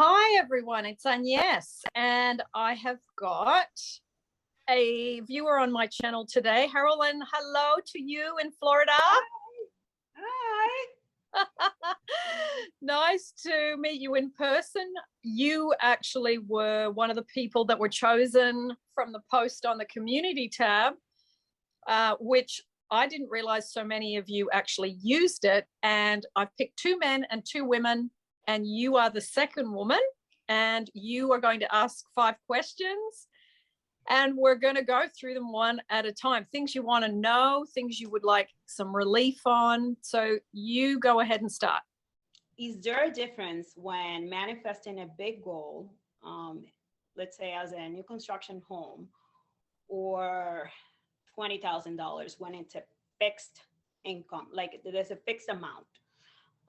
Hi everyone, it's Agnes, and I have got a viewer on my channel today. Carolyn, hello to you in Florida. Hi. Nice to meet you in person. You actually were one of the people that were chosen from the post on the community tab, which I didn't realize so many of you actually used it. And I've picked 2 men and 2 women, and you are the second woman, and you are going to ask 5 questions, and we're going to go through them one at a time. Things you want to know, things you would like some relief on. So you go ahead and start. Is there a difference when manifesting a big goal, let's say as a new construction home, or $20,000 when it's a fixed income, like there's a fixed amount?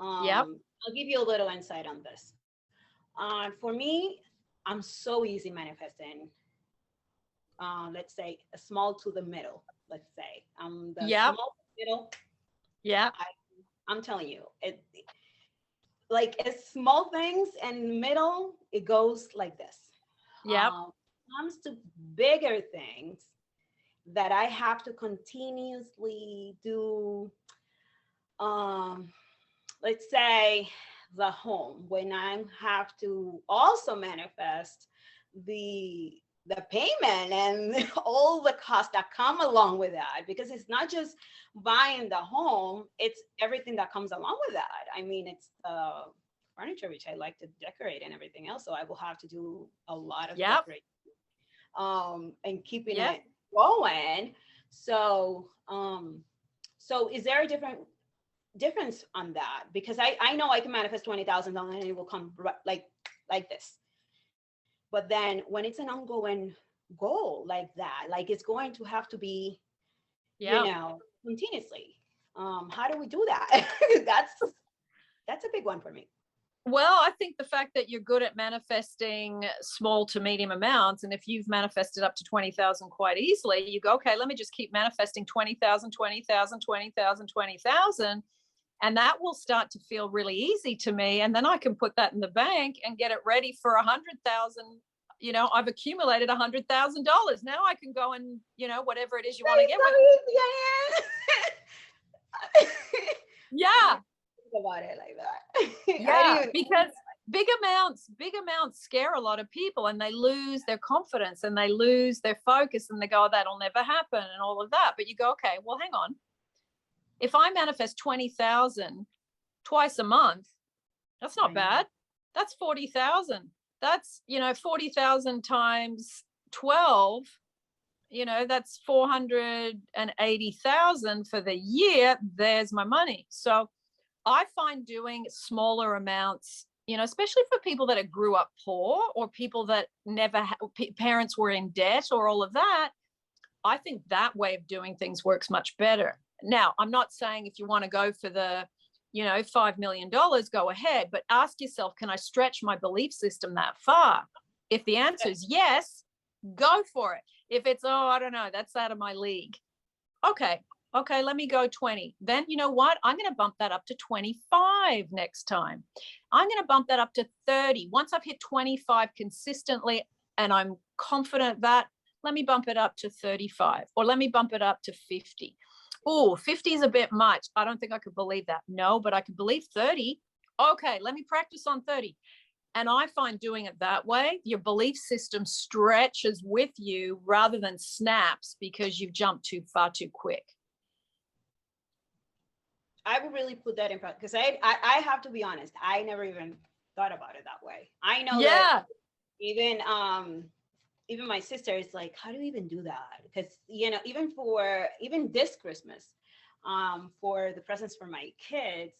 Yep. I'll give you a little insight on this. For me, I'm so easy manifesting. Let's say a small to the middle. Let's say the Yep. small middle. Yeah. I'm telling you, it like it's small things and middle. It goes like this. Yeah. Comes to bigger things that I have to continuously do. Let's say the home, when I have to also manifest the payment and all the costs that come along with that, because it's not just buying the home, it's everything that comes along with that. I mean, it's the furniture, which I like to decorate and everything else, so I will have to do a lot of decorating and keeping it going. So is there a difference on that? Because I know I can manifest $20,000 and it will come like this. But then when it's an ongoing goal like that, like it's going to have to be, continuously. How do we do that? That's a big one for me. Well, I think the fact that you're good at manifesting small to medium amounts, and if you've manifested up to 20,000 quite easily, you go, okay, let me just keep manifesting 20,000, 20,000, 20,000, 20,000. And that will start to feel really easy to me. And then I can put that in the bank and get it ready for 100,000. You know, I've accumulated $100,000. Now I can go and, whatever it is you want to get with. Yeah. Think about it like that. Yeah, because big amounts scare a lot of people, and they lose their confidence and they lose their focus, and they go, oh, that'll never happen and all of that. But you go, okay, well, hang on. If I manifest 20,000 twice a month, that's not bad. That's 40,000. That's, 40,000 times 12, that's 480,000 for the year. There's my money. So I find doing smaller amounts, especially for people that grew up poor, or people that never parents were in debt, or all of that. I think that way of doing things works much better. Now, I'm not saying if you want to go for the, $5 million, go ahead, but ask yourself, can I stretch my belief system that far? If the answer is yes, go for it. If it's, oh, I don't know, that's out of my league. Okay, let me go 20. Then you know what? I'm going to bump that up to 25 next time. I'm going to bump that up to 30. Once I've hit 25 consistently and I'm confident that, let me bump it up to 35, or let me bump it up to 50. Oh, 50 is a bit much. I don't think I could believe that. No, but I could believe 30. Okay, let me practice on 30. And I find doing it that way, your belief system stretches with you rather than snaps because you've jumped too far too quick. I would really put that in practice, because I have to be honest, I never even thought about it that way. I know that even my sister is like, how do you even do that? Because, even this Christmas, for the presents for my kids,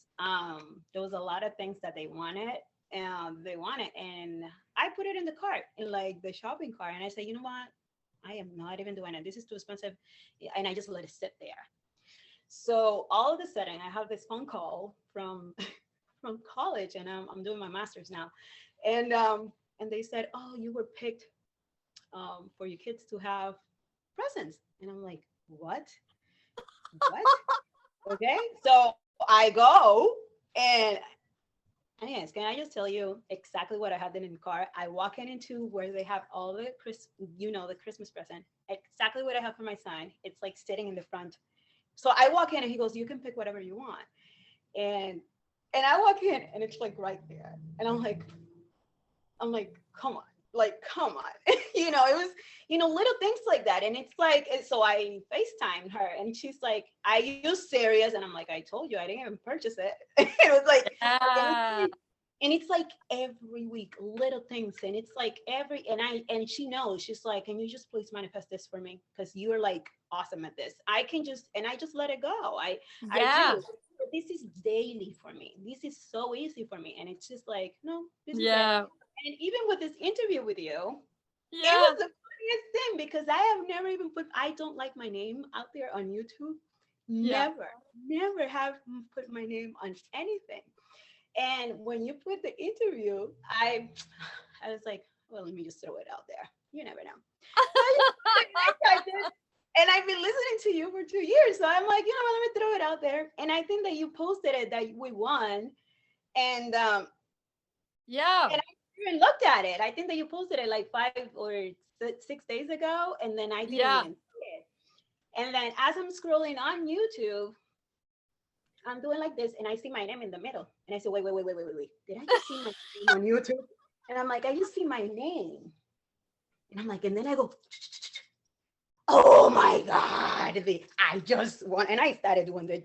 there was a lot of things that they wanted, and I put it in the cart, in like the shopping cart. And I say, you know what? I am not even doing it. This is too expensive. And I just let it sit there. So all of a sudden I have this phone call from college, and I'm doing my master's now. And they said, oh, you were picked for your kids to have presents. And I'm like, what? Okay. So I go and And yes, can I just tell you exactly what I had in the car? I walk into where they have all the the Christmas present. Exactly what I have for my son. It's like sitting in the front. So I walk in and he goes, "You can pick whatever you want." And I walk in and it's like right there. And I'm like, come on, like, come on. It was, little things like that. And it's like, so I FaceTimed her and she's like, "Are you serious?" And I'm like, "I told you I didn't even purchase it." It was like, Yeah. and it's like every week, little things. And it's like and she knows, she's like, "Can you just please manifest this for me? Because you're like awesome at this." I just let it go. I Yeah. do. This is daily for me. This is so easy for me. And it's just like, no, this is it. Yeah. And even with this interview with you, it Yeah. was the funniest thing because I have never even I don't like my name out there on YouTube. Yeah. Never have put my name on anything. And when you put the interview, I was like, well, let me just throw it out there. You never know. So I did. And I've been listening to you for 2 years. So I'm like, let me throw it out there. And I think that you posted it that we won. And Yeah. and I even looked at it. I think that you posted it like 5 or 6 days ago. And then I didn't Yeah. even see it. And then as I'm scrolling on YouTube, I'm doing like this and I see my name in the middle. And I say, wait. Did I just see my name on YouTube? And I'm like, I just see my name. And I'm like, and then I go, oh my God, I just won. And I started doing the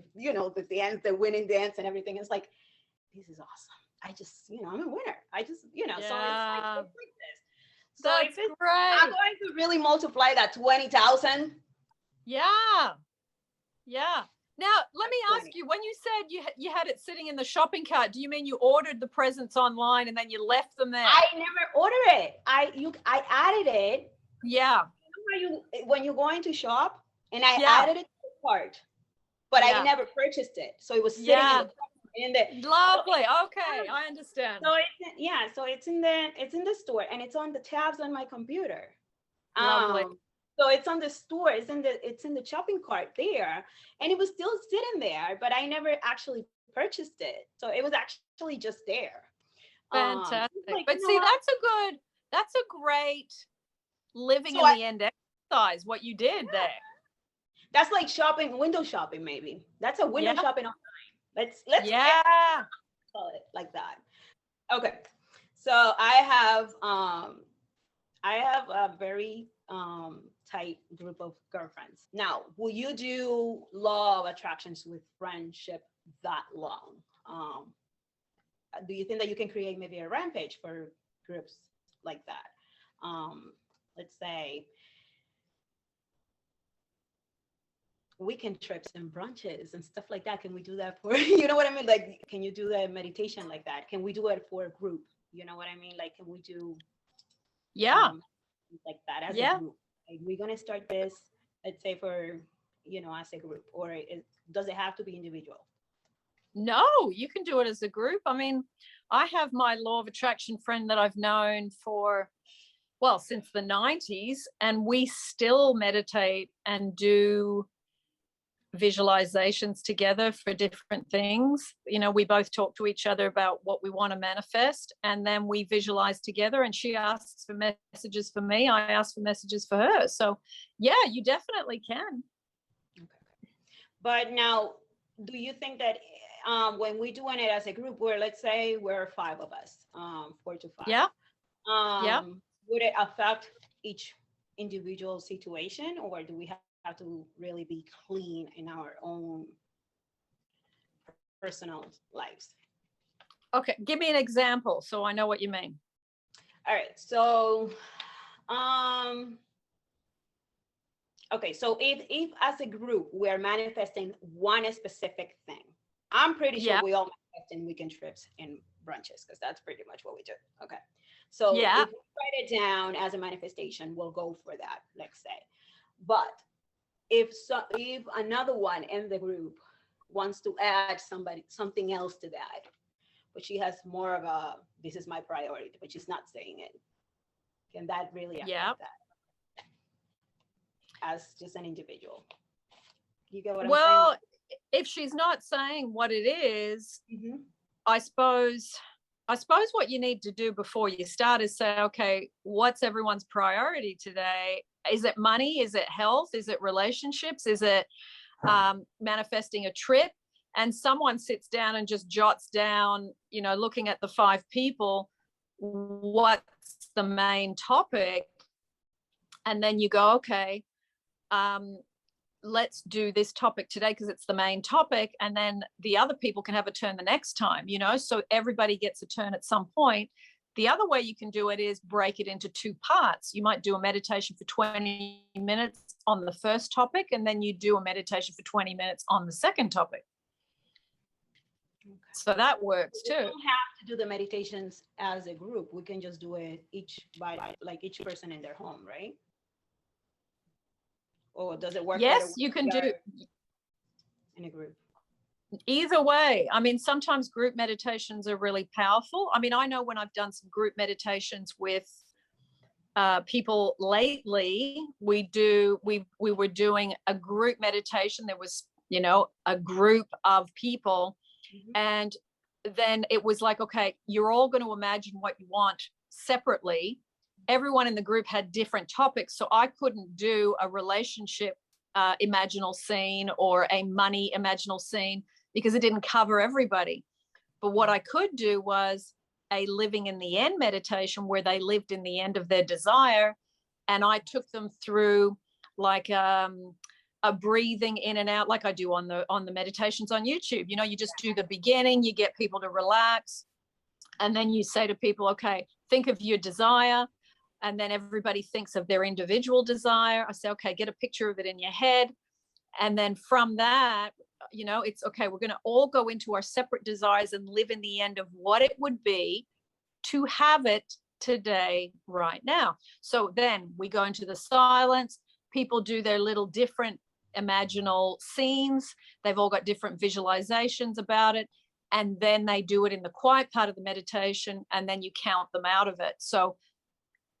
dance, the winning dance and everything. It's like, this is awesome. I just, I'm a winner. I just, so it's like this. So That's if it's, great. I'm going to really multiply that 20,000. Yeah. Yeah. Now, let me ask you, when you said you had it sitting in the shopping cart, do you mean you ordered the presents online and then you left them there? I never order it. I added it. Yeah. When you're going to shop, and I Yeah. added it to the cart, but I Yeah. never purchased it. So it was sitting in the Lovely. Okay, I understand. So it's in the store and it's on the tabs on my computer. Lovely. So it's on the store, it's in the shopping cart there, and it was still sitting there, but I never actually purchased it. So it was actually just there. Fantastic. Like, But see, that's a great living so in the end exercise, what you did there. That's like shopping, window shopping, maybe. That's a window shopping online. Let's call it like that. Okay. So I have a very tight group of girlfriends. Now, will you do law of attractions with friendship that long? Do you think that you can create maybe a rampage for groups like that? Let's say weekend trips and brunches and stuff like that. Can we do that for, you know what I mean? Like, can you do the meditation like that? Can we do it for a group? You know what I mean? Like, can we do like that as a group? Like, we're going to start this, let's say for, as a group, or does it have to be individual? No, you can do it as a group. I mean, I have my law of attraction friend that I've known since the 90s, and we still meditate and do visualizations together for different things. We both talk to each other about what we want to manifest, and then we visualize together, and she asks for messages for me, I ask for messages for her. So yeah, you definitely can. Okay. But now, do you think that when we're doing it as a group, where let's say we're 5 of us, 4 to 5, would it affect each individual situation, or do we have to really be clean in our own personal lives? Okay, give me an example so I know what you mean. All right, so okay, so if as a group we're manifesting one specific thing, I'm pretty sure we all manifest in weekend trips and brunches, because that's pretty much what we do. Okay, so if we write it down as a manifestation, we'll go for that, let's say. But if another one in the group wants to add something else to that, but she has more of a, this is my priority, but she's not saying it, can that really affect that as just an individual? You get what I'm saying? Well, if she's not saying what it is, I suppose I suppose what you need to do before you start is say, okay, what's everyone's priority today? Is it money? Is it health? Is it relationships? Is it manifesting a trip? And someone sits down and just jots down, you know, looking at the 5 people, what's the main topic? And then you go, okay, let's do this topic today because it's the main topic. And then the other people can have a turn the next time, you know, so everybody gets a turn at some point. The other way you can do it is break it into 2 parts. You might do a meditation for 20 minutes on the first topic, and then you do a meditation for 20 minutes on the second topic. Okay. So that works too. We don't have to do the meditations as a group. We can just do it each person in their home, right? Or does it work? Yes, you can do in a group. Either way. I mean, sometimes group meditations are really powerful. I mean, I know when I've done some group meditations with people lately, we were doing a group meditation. There was, you know, a group of people, and then it was like, okay, you're all going to imagine what you want separately. Everyone in the group had different topics, so I couldn't do a relationship imaginal scene or a money imaginal scene because it didn't cover everybody. But what I could do was a living in the end meditation where they lived in the end of their desire, and I took them through like a breathing in and out, like I do on the meditations on YouTube. You know, you just do the beginning, you get people to relax, and then you say to people, okay, think of your desire. And then everybody thinks of their individual desire. I say, okay, get a picture of it in your head. And then from that, you know, it's okay, we're going to all go into our separate desires and live in the end of what it would be to have it today, right now. So then we go into the silence. People do their little different imaginal scenes. They've all got different visualizations about it. And then they do it in the quiet part of the meditation, and then you count them out of it. So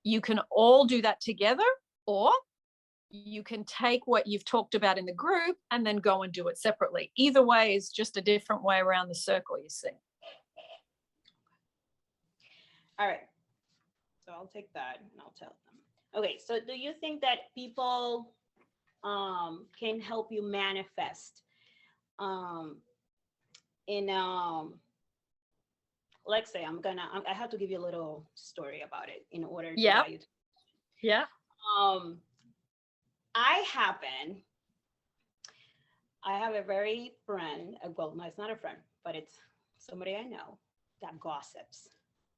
you can all do that together, or you can take what you've talked about in the group and then go and do it separately. Either way is just a different way around the circle, you see. All right. So I'll take that and I'll tell them. Okay. So do you think that people can help you manifest let's say I have to give you a little story about it in order to yeah. you to, yeah. I have a very friend, well, no, it's not a friend, but it's somebody I know that gossips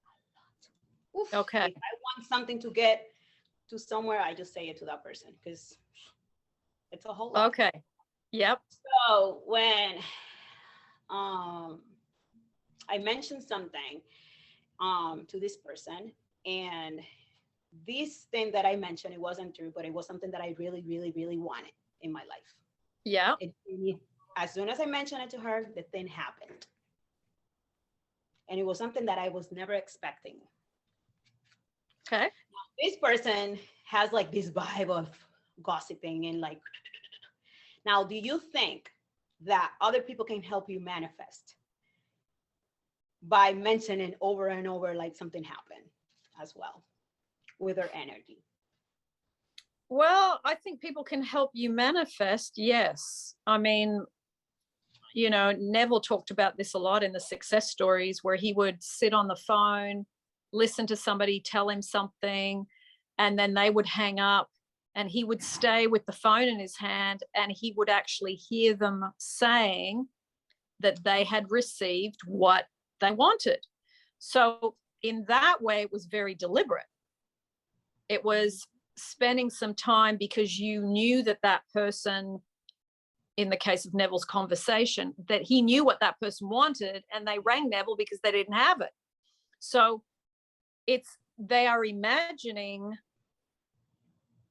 a lot. Oof, okay. If I want something to get to somewhere, I just say it to that person because it's a whole lot. Okay. Yep. So when I mentioned something to this person, and this thing that I mentioned, it wasn't true, but it was something that I really, really, really wanted in my life. Yeah. As soon as I mentioned it to her, the thing happened. And it was something that I was never expecting. Okay. Now, this person has like this vibe of gossiping and like, now, do you think that other people can help you manifest by mentioning over and over like something happened as well with their energy? Well, I think people can help you manifest, yes. I mean, you know, Neville talked about this a lot in the success stories, where he would sit on the phone, listen to somebody tell him something, and then they would hang up, and he would stay with the phone in his hand, and he would actually hear them saying that they had received what they wanted. So in that way, it was very deliberate. It was spending some time because you knew that that person, in the case of Neville's conversation, that he knew what that person wanted, and they rang Neville because they didn't have it. So they are imagining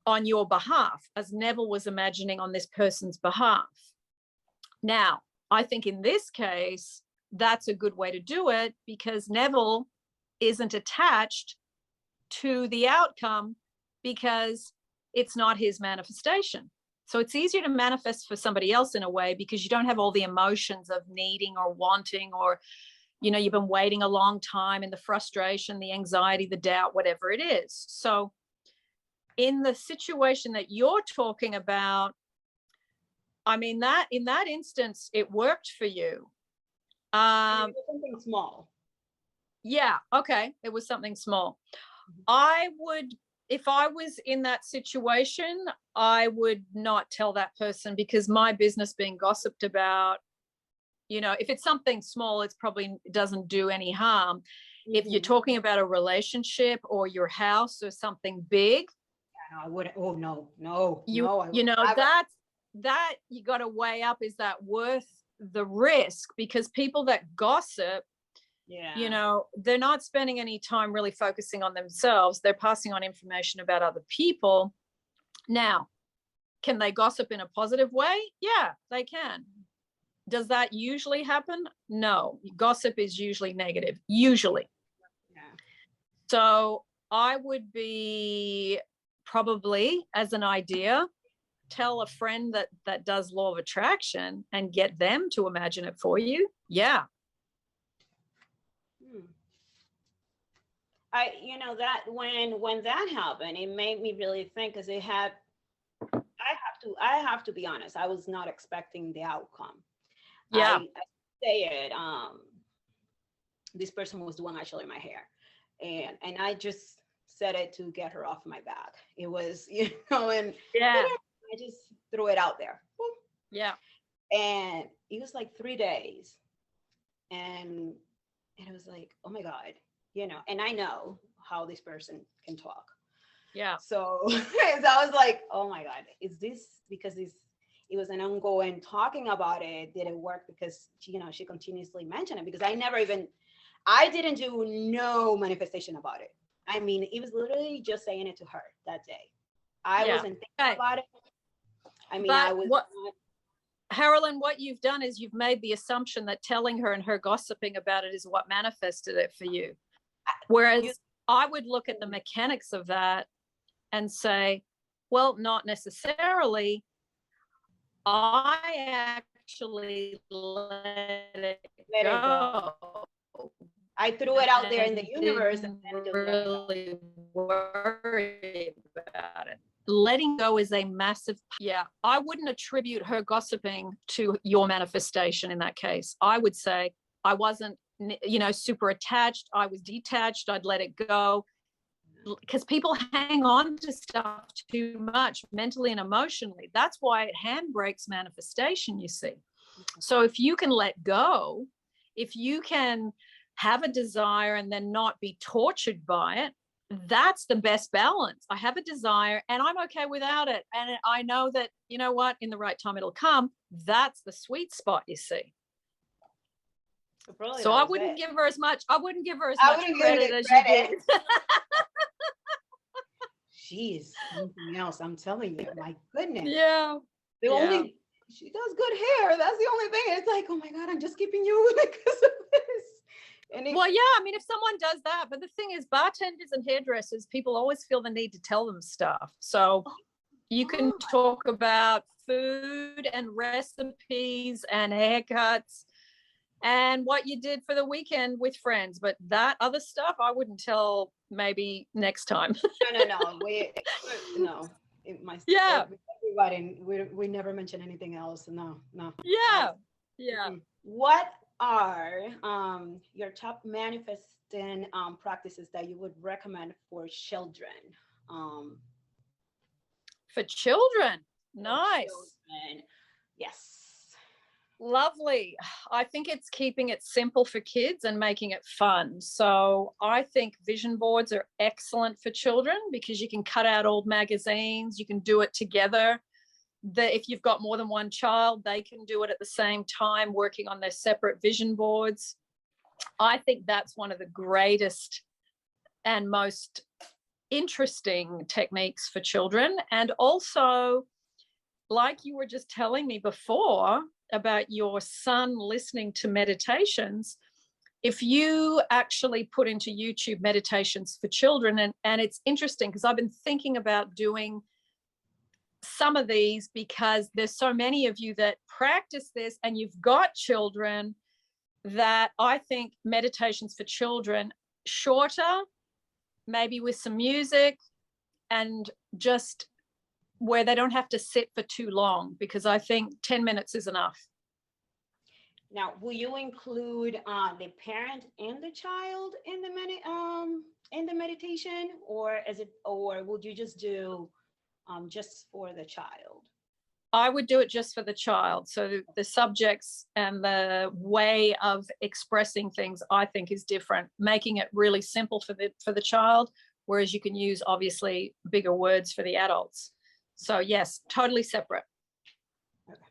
on your behalf, as Neville was imagining on this person's behalf. Now, I think in this case, that's a good way to do it because Neville isn't attached to the outcome because it's not his manifestation. So it's easier to manifest for somebody else in a way because you don't have all the emotions of needing or wanting or, you know, you've been waiting a long time, and the frustration, the anxiety, the doubt, whatever it is. So in the situation that you're talking about, I mean, that in that instance, it worked for you. Something small. Yeah. Okay. It was something small. I would, if I was in that situation, I would not tell that person, because my business being gossiped about, you know, if it's something small, it's probably doesn't do any harm. If you're talking about a relationship or your house or something big, I wouldn't. Oh no. you know, that you got to weigh up, is that worth the risk? Because people that gossip, you know, they're not spending any time really focusing on themselves. They're passing on information about other people. Now, can they gossip in a positive way? Yeah, they can. Does that usually happen? No. Gossip is usually negative, usually. Yeah. So I would be probably, as an idea, tell a friend that does law of attraction and get them to imagine it for you. Yeah. You know, that when that happened, it made me really think, because I have to be honest, I was not expecting the outcome. Yeah. I say it, this person was doing actually my hair, and I just said it to get her off my back. It was, you know, and I just threw it out there. Yeah. And it was like 3 days, and it was like, oh my God, you know, and I know how this person can talk. Yeah. So, so I was like, oh my God, is this because it was an ongoing talking about it? Did it work? Because, you know, she continuously mentioned it, because I didn't do no manifestation about it. I mean, it was literally just saying it to her that day. I wasn't thinking about it. I mean, Harolyn, what you've done is you've made the assumption that telling her and her gossiping about it is what manifested it for you. Whereas I would look at the mechanics of that and say, well, not necessarily. I actually let it go. I threw it out there in the universe and really worry about it. Letting go is a massive, I wouldn't attribute her gossiping to your manifestation in that case. I would say I wasn't, you know, super attached. I was detached. I'd let it go, because people hang on to stuff too much mentally and emotionally. That's why it handbrakes manifestation, you see. So if you can let go, if you can have a desire and then not be tortured by it, that's the best balance. I have a desire and I'm okay without it. And I know that, you know what, in the right time it'll come. That's the sweet spot, you see. So I wouldn't give her as much credit as you did. She's something else, I'm telling you. My goodness. Yeah. She does good hair. That's the only thing. It's like, oh my God, I'm just keeping you because of this. Well, yeah, I mean, if someone does that, but the thing is, bartenders and hairdressers, people always feel the need to tell them stuff. So you can talk about food and recipes and haircuts and what you did for the weekend with friends, but that other stuff I wouldn't tell, maybe next time. No. Everybody, we never mention anything else. No. Yeah. What are your top manifesting practices that you would recommend for children? For children, nice. Children. Yes. Lovely. I think it's keeping it simple for kids and making it fun. So I think vision boards are excellent for children, because you can cut out old magazines, you can do it together. If you've got more than one child, they can do it at the same time, working on their separate vision boards. I think that's one of the greatest and most interesting techniques for children. And also, like you were just telling me before about your son listening to meditations, if you actually put into YouTube meditations for children, and it's interesting because I've been thinking about doing some of these, because there's so many of you that practice this and you've got children, that I think meditations for children, shorter, maybe with some music, and just where they don't have to sit for too long, because I think 10 minutes is enough. Now, will you include the parent and the child in the meditation, or would you just do just for the child? I would do it just for the child. So the subjects and the way of expressing things, I think, is different, making it really simple for the child, whereas you can use obviously bigger words for the adults. So yes, totally separate. Okay.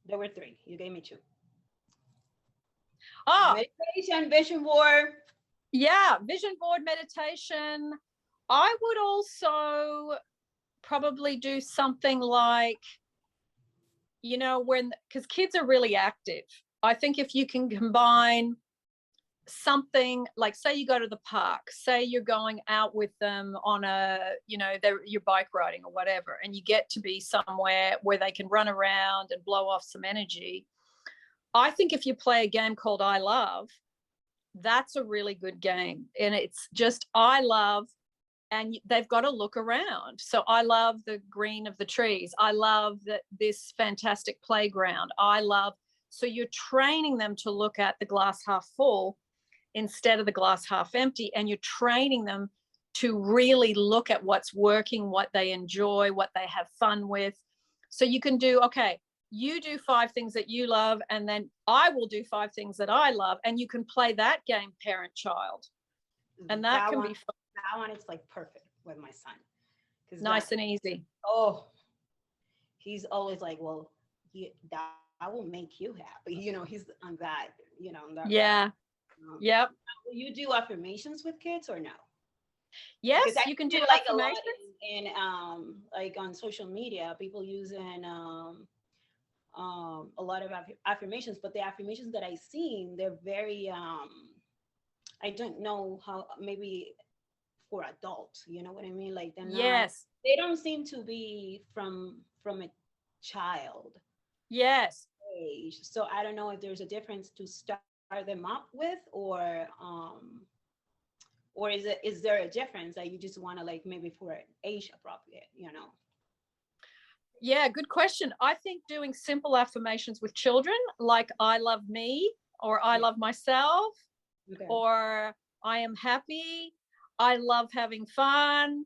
There were 3. You gave me 2. Oh, meditation, vision board. Yeah, vision board meditation. I would also probably do something like, because kids are really active. I think if you can combine something like, say you go to the park, say you're going out with them on you're bike riding or whatever, and you get to be somewhere where they can run around and blow off some energy. I think if you play a game called I Love, that's a really good game. And it's just, I love, and they've got to look around. So I love the green of the trees. I love this fantastic playground. So you're training them to look at the glass half full instead of the glass half empty. And you're training them to really look at what's working, what they enjoy, what they have fun with. So you can do, okay, you do 5 things that you love, and then I will do 5 things that I love. And you can play that game, parent-child. And that can be fun. That one is like perfect with my son. Nice and easy. Oh, he's always like, well, that will make you happy. He's on that, on that. Yeah. Yep. Will you do affirmations with kids or no? Yes, you can do like affirmations. in like on social media, people using a lot of affirmations, but the affirmations that I've seen, they're very I don't know how, maybe for adults, you know what I mean? Like they don't seem to be from a child age. So I don't know if there's a difference to start them up with, or is there a difference that you just want to, like, maybe for age appropriate, Yeah, good question. I think doing simple affirmations with children, like I love me, or I love myself, or I am happy, I love having fun,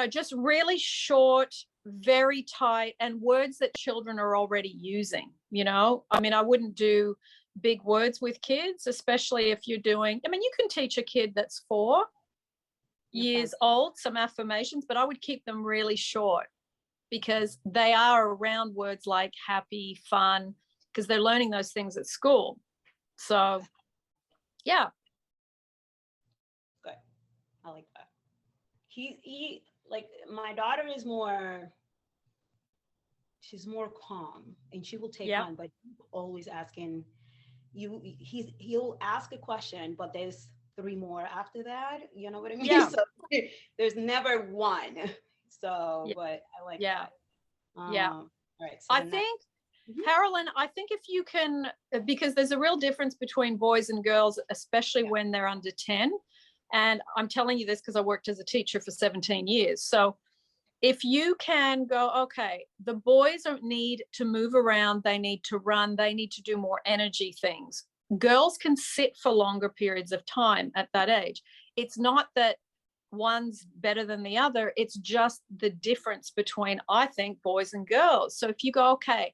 just really short, very tight, and words that children are already using. I mean, I wouldn't do big words with kids, especially if you're doing, you can teach a kid that's 4 years old some affirmations, but I would keep them really short, because they are around words like happy, fun, because they're learning those things at school. So, yeah. Good. I like that. He like, my daughter is she's more calm, and she will take on, but always asking you. He'll ask a question, but there's 3 more after that. You know what I mean? Yeah. So there's never one. So, but I like that. All right. So I think, Carolyn, I think if you can, because there's a real difference between boys and girls, especially when they're under 10. And I'm telling you this because I worked as a teacher for 17 years. So if you can go, okay, the boys don't need to move around, they need to run, they need to do more energy things. Girls can sit for longer periods of time at that age. It's not that one's better than the other, it's just the difference between, I think, boys and girls. So if you go, okay,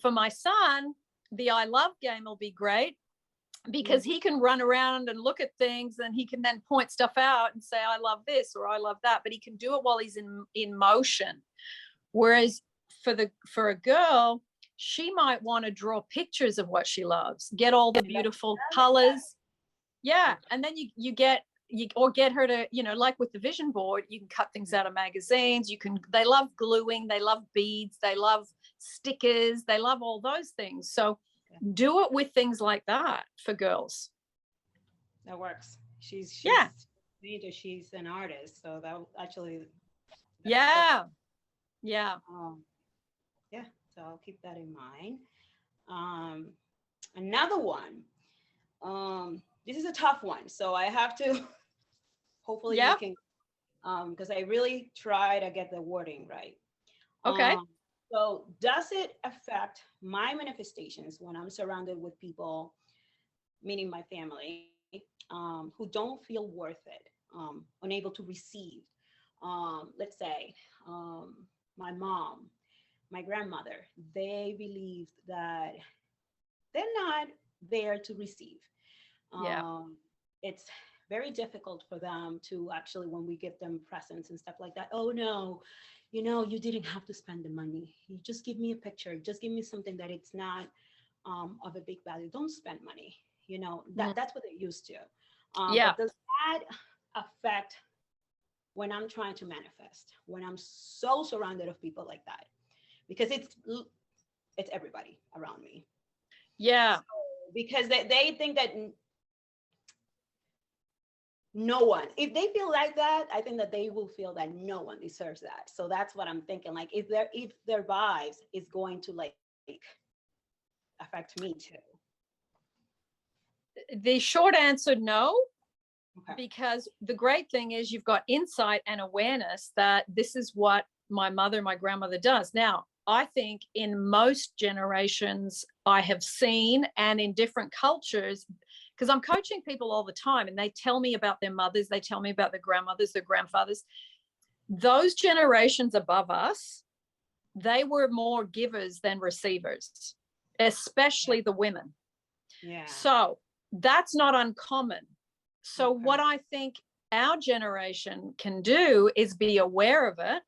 for my son, the I love game will be great, because he can run around and look at things, and he can then point stuff out and say, I love this or I love that, but he can do it while he's in motion. Whereas for a girl, she might want to draw pictures of what she loves, get all the beautiful colors. Yeah. And then you get her to, like with the vision board, you can cut things out of magazines. They love gluing, they love beads, they love stickers, they love all those things. So do it with things like that for girls. That works. She's an artist, so that actually. Yeah. So I'll keep that in mind. Another one. This is a tough one, so I have to. Hopefully, you Yeah. can, because I really try to get the wording right. Okay. Um, so, does it affect my manifestations when I'm surrounded with people, meaning my family, who don't feel worth it, unable to receive? Let's say my mom, my grandmother, they believed that they're not there to receive. Yeah. It's very difficult for them to actually, when we give them presents and stuff like that, oh no, you didn't have to spend the money. You just give me a picture, just give me something that it's not of a big value. Don't spend money. Mm. That's what they're used to. Yeah. But does that affect when I'm trying to manifest, when I'm so surrounded of people like that? Because it's everybody around me. Yeah. Because they think that no one, if they feel like that, I think that they will feel that no one deserves that. So that's what I'm thinking, like if their vibes is going to like affect me too. The short answer, no, Okay. because the great thing is you've got insight and awareness that this is what my mother, my grandmother does. Now, I think in most generations I have seen, and in different cultures, because I'm coaching people all the time and they tell me about their mothers, they tell me about their grandmothers, their grandfathers. Those generations above us, they were more givers than receivers, especially the women. Yeah. So that's not uncommon. So Okay. what I think our generation can do is be aware of it.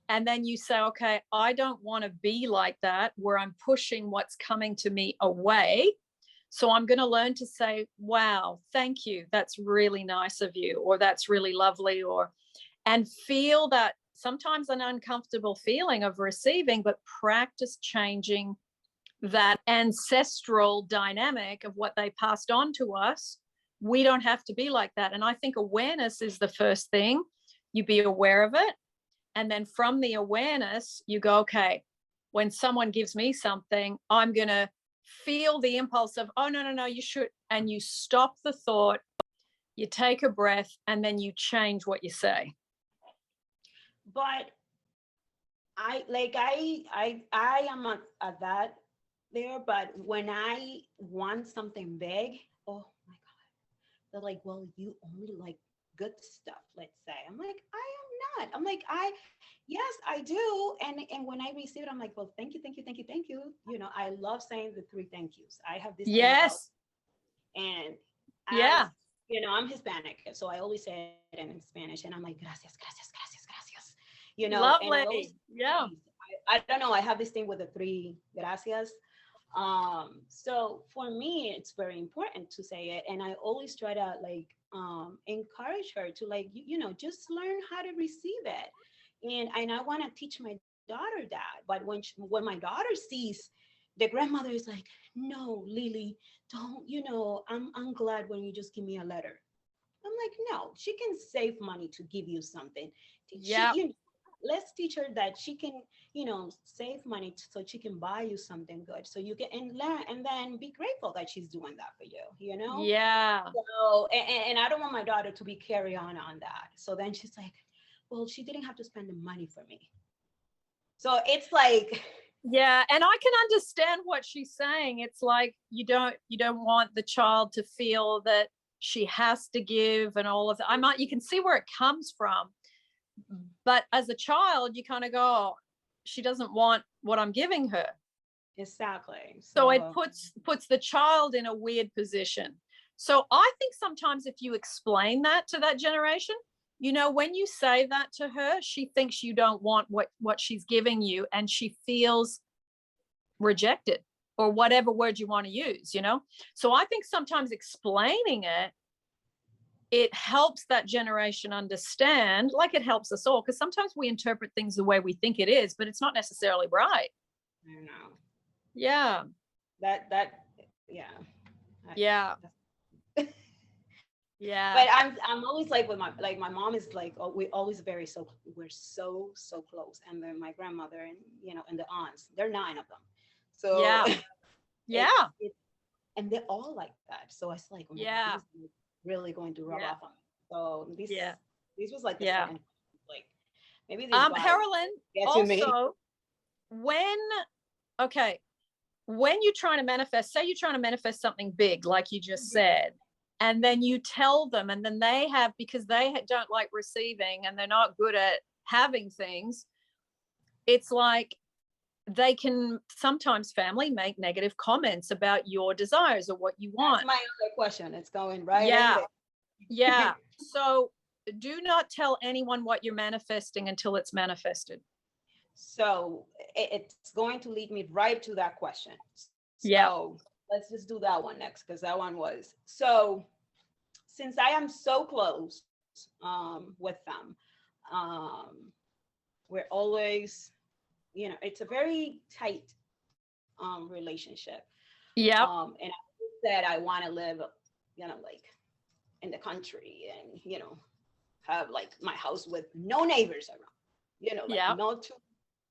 And then you say, okay, I don't want to be like that, where I'm pushing what's coming to me away. So I'm going to learn to say, wow, thank you. That's really nice of you, or that's really lovely, and feel that sometimes an uncomfortable feeling of receiving, but practice changing that ancestral dynamic of what they passed on to us. We don't have to be like that. And I think awareness is the first thing. You be aware of it. And then from the awareness, you go, okay, when someone gives me something, I'm going to feel the impulse of, oh, no, no, no, you should. And you stop the thought, you take a breath, and then you change what you say. But I am at that there, but when I want something big, oh my God, they're like, well, you only like good stuff, let's say. I'm like, I am not. I'm like, yes, I do. And when I receive it, I'm like, well, thank you, thank you, thank you, thank you. I love saying the three thank yous. I have this thing about, Yes. and as Yeah. I'm Hispanic, so I always say it in Spanish, and I'm like, gracias, gracias, gracias, gracias. And I always, Lovely. Yeah. I don't know, I have this thing with the three gracias. So for me, it's very important to say it, and I always try to like encourage her to like just learn how to receive it, and I want to teach my daughter that. But when my daughter sees the grandmother is like, no, Lily, don't, I'm glad when you just give me a letter. I'm like, no, she can save money to give you something. She, Yeah. let's teach her that she can, save money so she can buy you something good. So you can and learn, and then be grateful that she's doing that for you. Yeah. So, and I don't want my daughter to be carry on that. So then she's like, well, she didn't have to spend the money for me. So it's like, Yeah, and I can understand what she's saying. It's like you don't want the child to feel that she has to give and all of that. You can see where it comes from. But as a child, you kind of go, oh, she doesn't want what I'm giving her. exactly. So it So puts the child in a weird position. So I think sometimes if you explain that to that generation, when you say that to her, she thinks you don't want what she's giving you, and she feels rejected, or whatever word you want to use. So I think sometimes explaining it helps that generation understand, like it helps us all, because sometimes we interpret things the way we think it is, but it's not necessarily right. I don't know Yeah. that yeah. Yeah. But Yeah. I'm always like with my mom is like, oh, we always we're so close, and then my grandmother and and the aunts, they're 9 of them, so Yeah. Yeah. And they're all like that. So it's like, oh my God, this is really going to rub off on me. So this was like the second, like maybe this guy Carolyn, get to me. also, when you're trying to manifest, say you're trying to manifest something big, like you just said, and then you tell them, and then they have, because they don't like receiving and they're not good at having things, it's like they can sometimes family make negative comments about your desires or what you want. That's my other question. It's going right in Yeah. there. Yeah. So do not tell anyone what you're manifesting until it's manifested. So it's going to lead me right to that question. Yeah. So let's just do that one next, because that one was, so since I am so close with them, we're always, you know, it's a very tight relationship. Yeah. And I said I want to live, you know, like in the country, and, you know, have like my house with no neighbors around, you know, like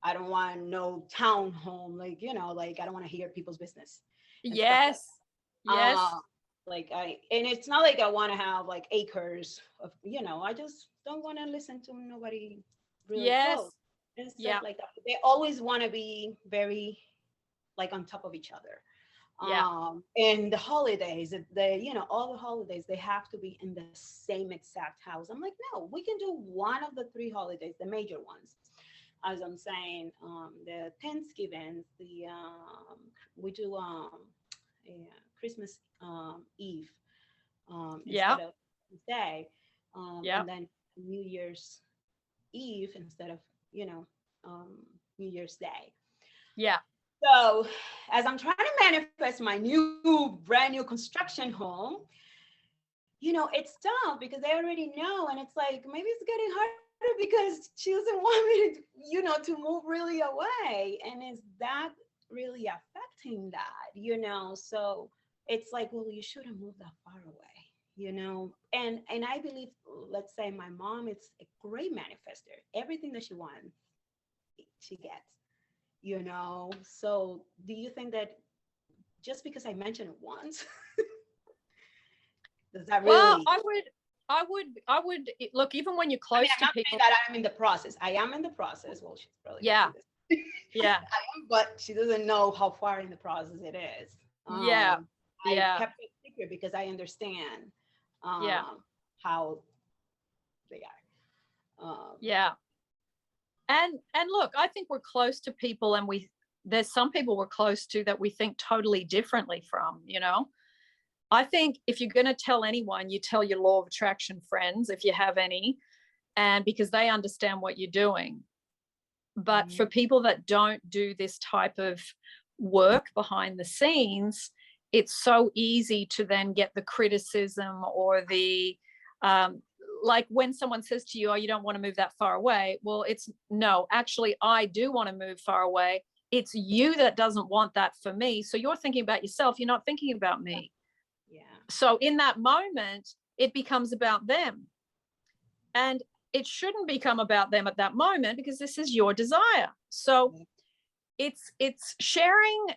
I don't want no town home, like, you know, like I don't want to hear people's business. Yes. Yes. Like and it's not like I want to have like acres of, you know, I just don't want to listen to nobody really close and stuff like that. They always want to be very like on top of each other. And the holidays, you know, all the holidays, they have to be in the same exact house. I'm like, no, we can do one of the 3 holidays, the major ones. As I'm saying, the Thanksgiving, we do Christmas Eve instead of day, and then New Year's Eve instead of, you know, New Year's Day. Yeah. So as I'm trying to manifest my brand new construction home, you know, it's tough because they already know, and it's like, maybe it's getting harder because she doesn't want me to, you know, to move really away. And is that really affecting that, you know? So it's like, well, you shouldn't move that far away, you know? And I believe, let's say my mom is a great manifester. Everything that she wants, she gets, you know? So do you think that just because I mentioned it once, does that really? Well, I would look, even when you're close to people. That I'm in the process. I am in the process. Well, she's probably yeah. I am, but she doesn't know how far in the process it is. I kept it secret because I understand how they are. And look, I think we're close to people, and there's some people we're close to that we think totally differently from, you know. I think if you're going to tell anyone, you tell your law of attraction friends, if you have any, and because they understand what you're doing. But for people that don't do this type of work behind the scenes, it's so easy to then get the criticism or the, like when someone says to you, oh, you don't want to move that far away. Well, it's no, actually, I do want to move far away. It's you that doesn't want that for me. So you're thinking about yourself. You're not thinking about me. Yeah. So in that moment, it becomes about them. And it shouldn't become about them at that moment, because this is your desire. So it's sharing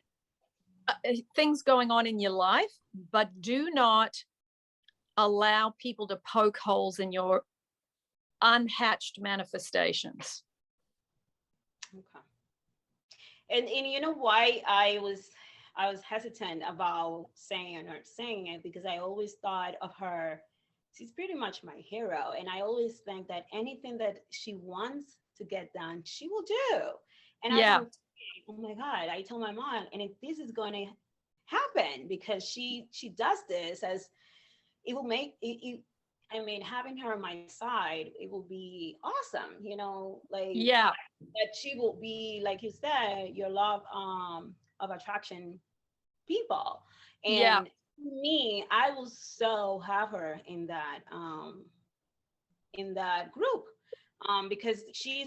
things going on in your life, but do not allow people to poke holes in your unhatched manifestations. Okay. And you know why I was hesitant about saying it, because I always thought of her, she's pretty much my hero, and I always think that anything that she wants to get done, she will do. And I'm, oh my God, I told my mom, and if this is going to happen, because she does this, as it will make it, I mean, having her on my side, it will be awesome, you know, like that she will be, like you said, your love of attraction people. And me, I will so have her in that group, because she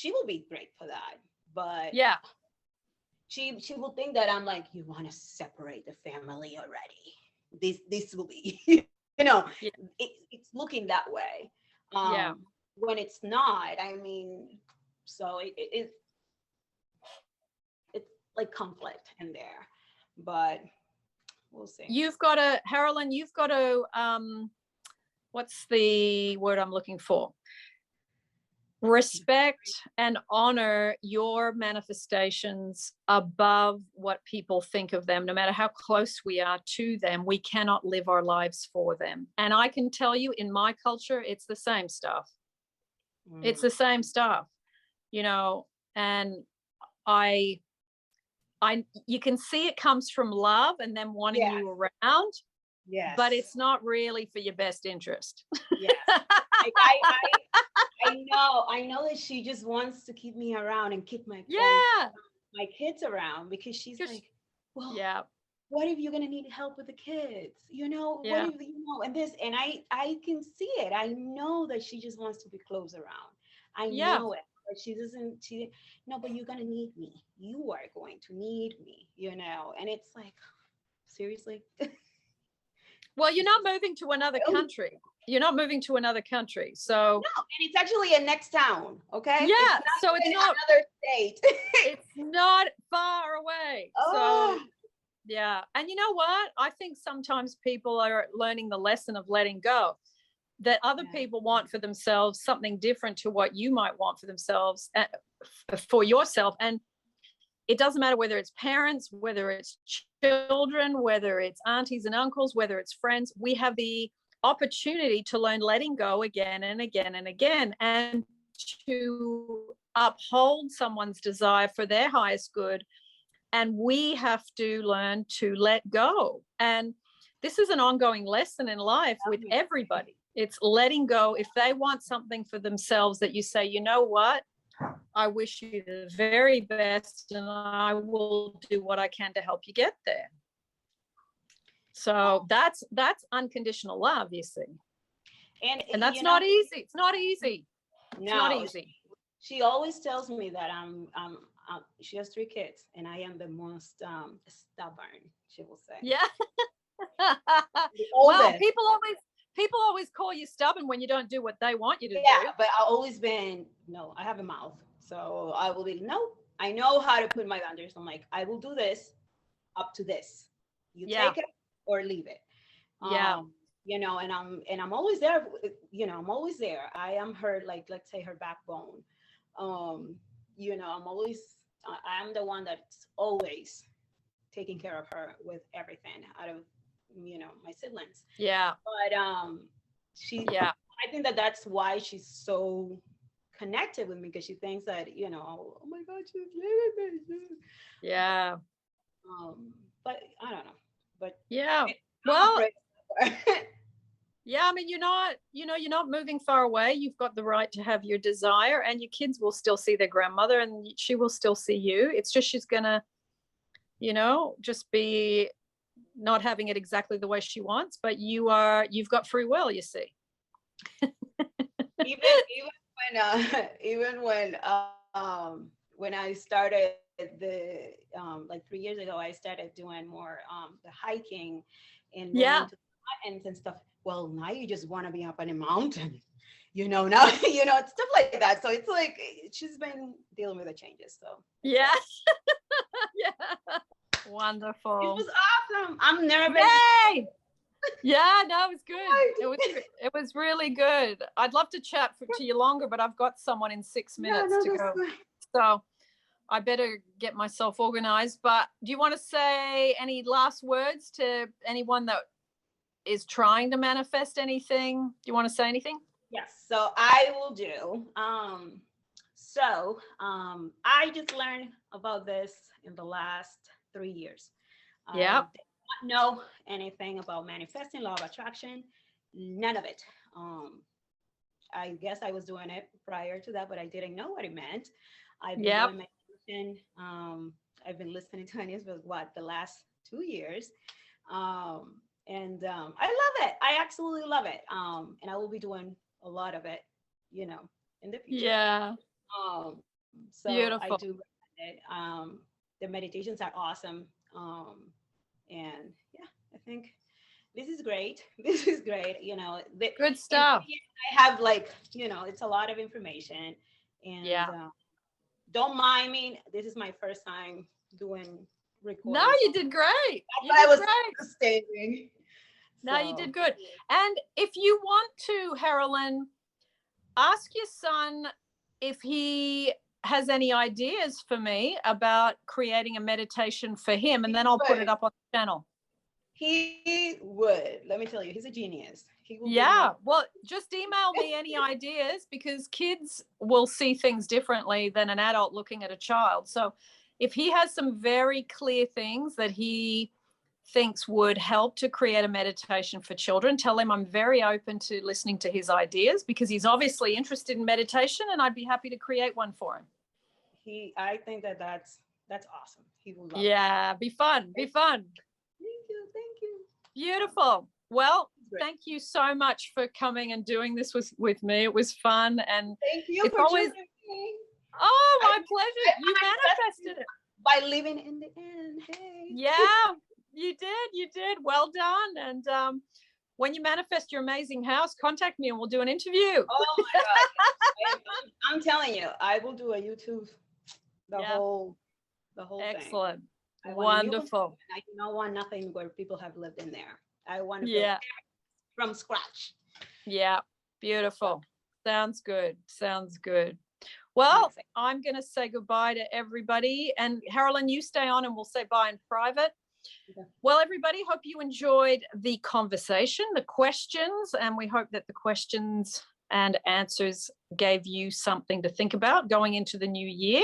will be great for that. But she will think that I'm like, you want to separate the family already. This will be, you know, it's looking that way. When it's not, I mean, so it's like conflict in there. but we'll see. You've got to, Carolyn, you've got to, what's the word I'm looking for? Respect and honor your manifestations above what people think of them. No matter how close we are to them, we cannot live our lives for them. And I can tell you, in my culture, it's the same stuff. It's the same stuff, you know, and you can see it comes from love and them wanting you around. Yes. But it's not really for your best interest. Yes. Like I know that she just wants to keep me around and keep my kids around, because she's like, well, what if you're gonna need help with the kids? You know, what if and this, and I can see it. I know that she just wants to be close around. I know it. But no, but you're gonna need me. You are going to need me, you know. And it's like, seriously. Well, you're not moving to another country. You're not moving to another country. So no, and it's actually a next town. Okay. Yeah. It's not another state. It's not far away. Oh. So yeah. And you know what? I think sometimes people are learning the lesson of letting go, that other people want for themselves something different to what you might want for themselves, for yourself. And it doesn't matter whether it's parents, whether it's children, whether it's aunties and uncles, whether it's friends. We have the opportunity to learn letting go again and again and again, and to uphold someone's desire for their highest good. And we have to learn to let go. And this is an ongoing lesson in life with everybody. It's letting go. If they want something for themselves, that you say, you know what? I wish you the very best, and I will do what I can to help you get there. So that's unconditional love, you see. And that's not easy. It's not easy. No, it's not easy. She always tells me that she has 3 kids, and I am the most stubborn, she will say. Yeah. Well, people always call you stubborn when you don't do what they want you to do. Yeah, but I've always been, no, I have a mouth. So I will be, no, I know how to put my boundaries. I'm like, I will do this up to this. You take it or leave it. You know, and I'm always there, you know, I'm always there. I am her, like, let's say, her backbone. You know, I'm the one that's always taking care of her with everything out of, you know, my siblings. Yeah. But I think that's why she's so connected with me, because she thinks that, you know, oh my God, she's living me. Yeah. But I don't know. But yeah. Well, yeah, I mean, you're not moving far away. You've got the right to have your desire, and your kids will still see their grandmother, and she will still see you. It's just she's gonna, you know, just be not having it exactly the way she wants, but you've got free will, you see. even when I started like 3 years ago, I started doing more the hiking and going to the mountains and stuff. Well, now you just want to be up on a mountain, you know, now, you know, stuff like that. So it's like, she's been dealing with the changes. So yeah. Yeah. Wonderful. It was awesome. I'm nervous. Yay! Yeah, no, it was good. It was really good. I'd love to chat to you longer, but I've got someone in 6 minutes to go. So I better get myself organized. But do you want to say any last words to anyone that is trying to manifest anything? Do you want to say anything? Yes. So I will do. I just learned about this in the last 3 years. Yeah. Did not know anything about manifesting, law of attraction, none of it. I guess I was doing it prior to that, but I didn't know what it meant. I've been doing meditation. I've been listening to Agnes for the last 2 years. I love it. I absolutely love it. And I will be doing a lot of it, you know, in the future. Yeah. So beautiful. I do recommend it. The meditations are awesome. And yeah, I think this is great. This is great. You know, good stuff. I have, like, you know, it's a lot of information, and don't mind me. This is my first time doing recording. No, you did great. You I did was great. stating. No, you did good. And if you want to, Carolyn, ask your son if he has any ideas for me about creating a meditation for him, and then I'll put it up on the channel. He would. Let me tell you, he's a genius. He will. Yeah. Well, just email me any ideas, because kids will see things differently than an adult looking at a child. So if he has some very clear things that he thinks would help to create a meditation for children, tell him I'm very open to listening to his ideas, because he's obviously interested in meditation, and I'd be happy to create one for him. I think that's awesome. He will love it. Be fun. Be fun. Thank you. Beautiful. Well, thank you so much for coming and doing this with me. It was fun, and thank you for always. Oh, my pleasure. You manifested it by living in the end. Hey. Yeah, you did. Well done. And when you manifest your amazing house, contact me and we'll do an interview. Oh my God. I'm telling you, I will do a YouTube, the whole Excellent. thing. Wonderful. I don't want nothing where people have lived in there. I want to build from scratch. Yeah, beautiful. Sounds good. Well, I'm going to say goodbye to everybody. And Carolyn, you stay on and we'll say bye in private. Okay. Well, everybody, hope you enjoyed the conversation, the questions, and we hope that the questions and answers gave you something to think about going into the new year.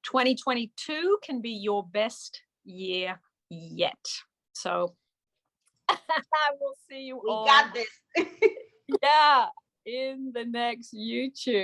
2022 can be your best year yet. So we'll see you all. We got this. Yeah, in the next YouTube.